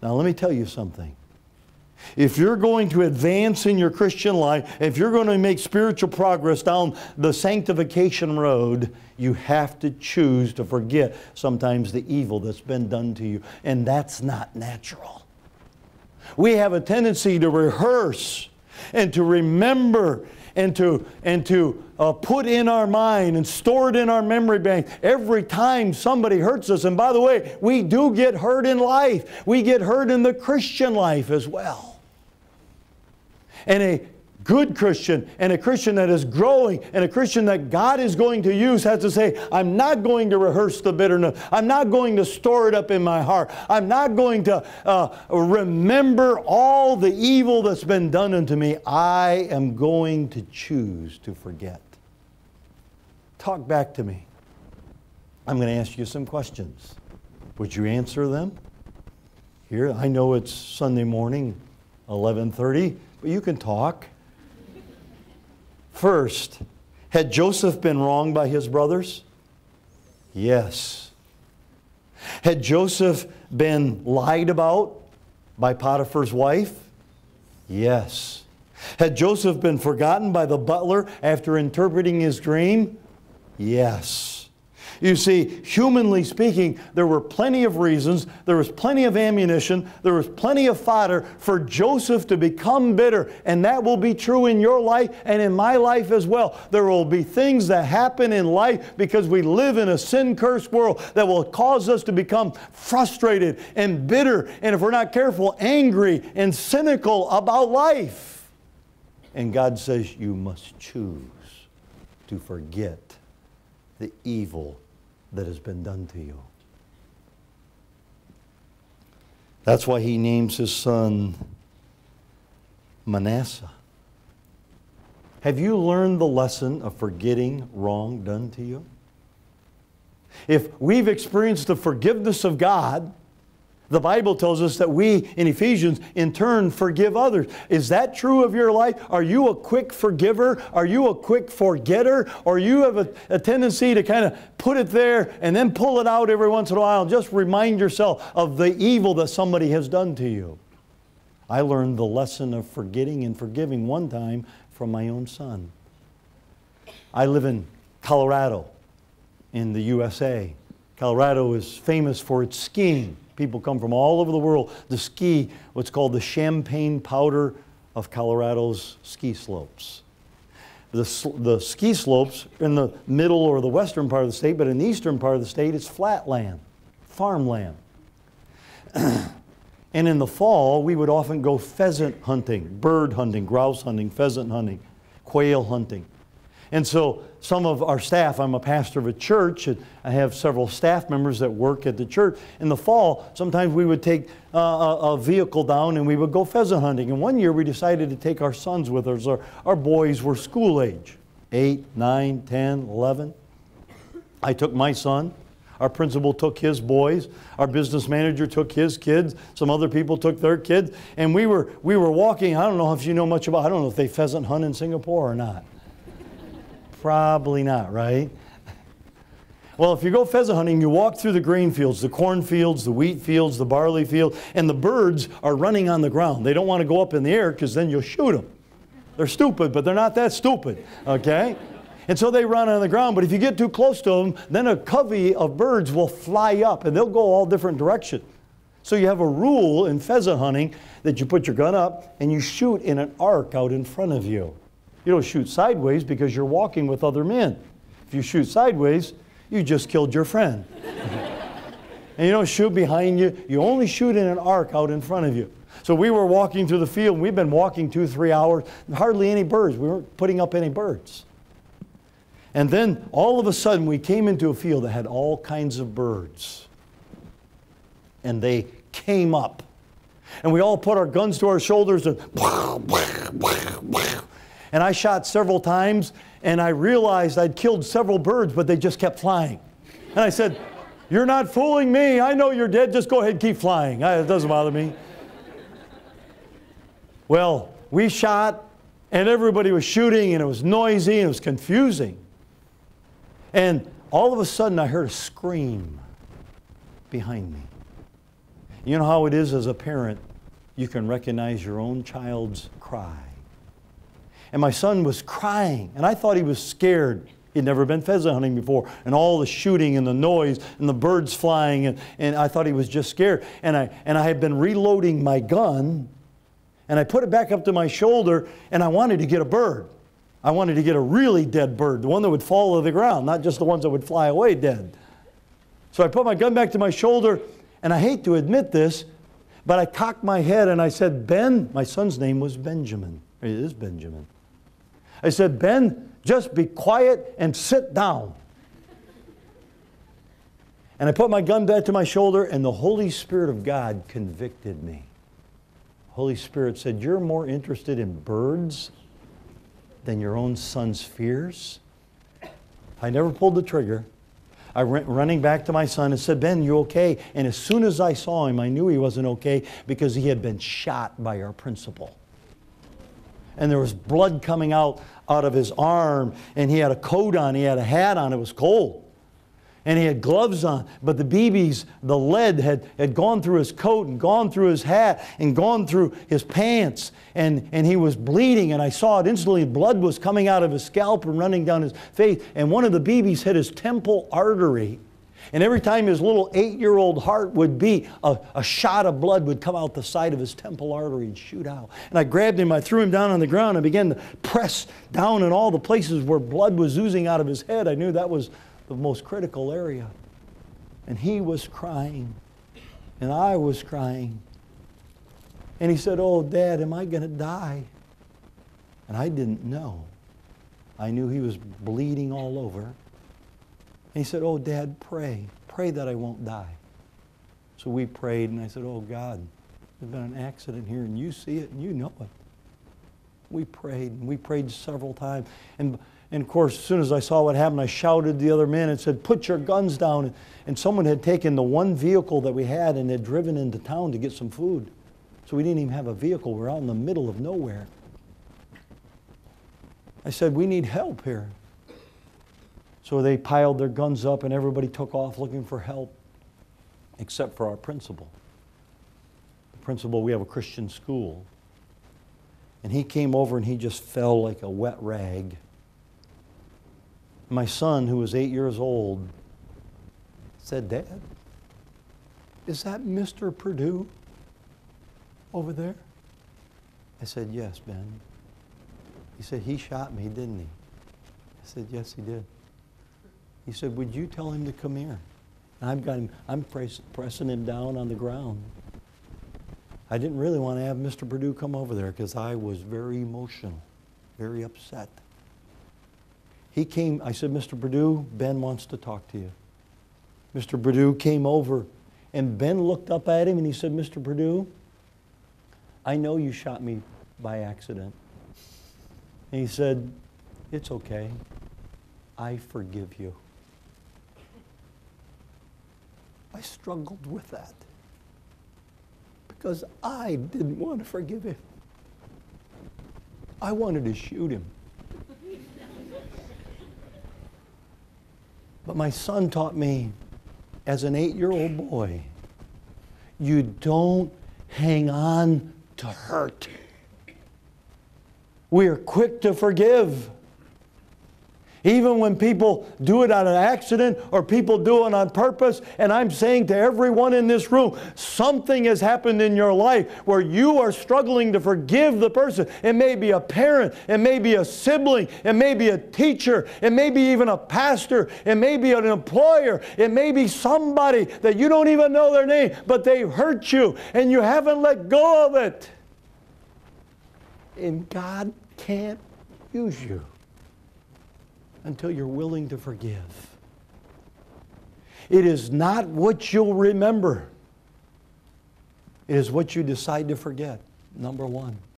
Now let me tell you something. If you're going to advance in your Christian life, if you're going to make spiritual progress down the sanctification road, you have to choose to forget sometimes the evil that's been done to you. And that's not natural. We have a tendency to rehearse and to remember and to put in our mind and store it in our memory bank every time somebody hurts us. And by the way, we do get hurt in life. We get hurt in the Christian life as well. And a good Christian, and a Christian that is growing, and a Christian that God is going to use has to say, I'm not going to rehearse the bitterness. I'm not going to store it up in my heart. I'm not going to remember all the evil that's been done unto me. I am going to choose to forget. Talk back to me. I'm going to ask you some questions. Would you answer them? Here, I know it's Sunday morning, 11:30, but you can talk. First, had Joseph been wronged by his brothers? Yes. Had Joseph been lied about by Potiphar's wife? Yes. Had Joseph been forgotten by the butler after interpreting his dream? Yes. You see, humanly speaking, there were plenty of reasons, there was plenty of ammunition, there was plenty of fodder for Joseph to become bitter. And that will be true in your life and in my life as well. There will be things that happen in life because we live in a sin-cursed world that will cause us to become frustrated and bitter, and if we're not careful, angry and cynical about life. And God says you must choose to forget the evil that has been done to you. That's why he names his son Manasseh. Have you learned the lesson of forgetting wrong done to you? If we've experienced the forgiveness of God, the Bible tells us that we, in Ephesians, in turn forgive others. Is that true of your life? Are you a quick forgiver? Are you a quick forgetter? Or you have a tendency to kind of put it there and then pull it out every once in a while and just remind yourself of the evil that somebody has done to you? I learned the lesson of forgetting and forgiving one time from my own son. I live in Colorado in the USA. Colorado is famous for its skiing. People come from all over the world to ski what's called the Champagne Powder of Colorado's ski slopes. The ski slopes in the middle or the western part of the state, but in the eastern part of the state, it's flat land, farmland. And in the fall, we would often go pheasant hunting, bird hunting, grouse hunting, pheasant hunting, quail hunting. And so some of our staff, I'm a pastor of a church, and I have several staff members that work at the church. In the fall, sometimes we would take a vehicle down and we would go pheasant hunting. And one year we decided to take our sons with us. Our boys were school age, 8, 9, 10, 11. I took my son. Our principal took his boys. Our business manager took his kids. Some other people took their kids. And we were walking. I don't know if you know much about, I don't know if they pheasant hunt in Singapore or not. Probably not, right? Well, if you go pheasant hunting, you walk through the grain fields, the corn fields, the wheat fields, the barley field, and the birds are running on the ground. They don't want to go up in the air because then you'll shoot them. They're stupid, but they're not that stupid, okay? And so they run on the ground, but if you get too close to them, then a covey of birds will fly up, and they'll go all different directions. So you have a rule in pheasant hunting that you put your gun up and you shoot in an arc out in front of you. You don't shoot sideways because you're walking with other men. If you shoot sideways, you just killed your friend. And you don't shoot behind you. You only shoot in an arc out in front of you. So we were walking through the field. And we've been walking 2-3 hours. Hardly any birds. We weren't putting up any birds. And then all of a sudden we came into a field that had all kinds of birds. And they came up. And we all put our guns to our shoulders and and I shot several times, and I realized I'd killed several birds, but they just kept flying. And I said, "You're not fooling me. I know you're dead. Just go ahead and keep flying. It doesn't bother me." Well, we shot, and everybody was shooting, and it was noisy, and it was confusing. And all of a sudden, I heard a scream behind me. You know how it is as a parent, you can recognize your own child's cry. And my son was crying, and I thought he was scared. He'd never been pheasant hunting before, and all the shooting and the noise and the birds flying, and I thought he was just scared. And I had been reloading my gun, and I put it back up to my shoulder, and I wanted to get a bird. I wanted to get a really dead bird, the one that would fall to the ground, not just the ones that would fly away dead. So I put my gun back to my shoulder, and I hate to admit this, but I cocked my head and I said, Ben, my son's name was Benjamin. It is Benjamin. I said, Ben, just be quiet and sit down. And I put my gun back to my shoulder, and the Holy Spirit of God convicted me. The Holy Spirit said, you're more interested in birds than your own son's fears? I never pulled the trigger. I went running back to my son and said, Ben, you okay? And as soon as I saw him, I knew he wasn't okay because he had been shot by our principal. And there was blood coming out of his arm, and he had a coat on, he had a hat on, it was cold. And he had gloves on, but the BBs, the lead had gone through his coat and gone through his hat and gone through his pants, and he was bleeding, and I saw it instantly. Blood was coming out of his scalp and running down his face, and one of the BBs hit his temple artery. And every time his little 8-year-old heart would beat, a shot of blood would come out the side of his temple artery and shoot out. And I grabbed him, I threw him down on the ground, and began to press down in all the places where blood was oozing out of his head. I knew that was the most critical area. And he was crying, and I was crying. And he said, oh, Dad, am I going to die? And I didn't know. I knew he was bleeding all over. And he said, oh, Dad, pray. Pray that I won't die. So we prayed, and I said, oh, God, there's been an accident here, and you see it, and you know it. We prayed, and we prayed several times. And of course, as soon as I saw what happened, I shouted to the other men and said, put your guns down. And someone had taken the one vehicle that we had and had driven into town to get some food. So we didn't even have a vehicle. We're out in the middle of nowhere. I said, we need help here. So they piled their guns up, and everybody took off looking for help, except for our principal. The principal, we have a Christian school. And he came over, and he just fell like a wet rag. My son, who was 8 years old, said, Dad, is that Mr. Perdue over there? I said, yes, Ben. He said, he shot me, didn't he? I said, yes, he did. He said, would you tell him to come here? And I'm pressing him down on the ground. I didn't really want to have Mr. Perdue come over there because I was very emotional, very upset. He came, I said, Mr. Perdue, Ben wants to talk to you. Mr. Perdue came over, and Ben looked up at him and he said, Mr. Perdue, I know you shot me by accident. And he said, it's okay. I forgive you. I struggled with that because I didn't want to forgive him. I wanted to shoot him. But my son taught me, as an 8-year-old boy, you don't hang on to hurt. We are quick to forgive. Even when people do it on an accident or people do it on purpose, and I'm saying to everyone in this room, something has happened in your life where you are struggling to forgive the person. It may be a parent, it may be a sibling, it may be a teacher, it may be even a pastor, it may be an employer, it may be somebody that you don't even know their name, but they hurt you and you haven't let go of it. And God can't use you until you're willing to forgive. It is not what you'll remember. It is what you decide to forget, number one.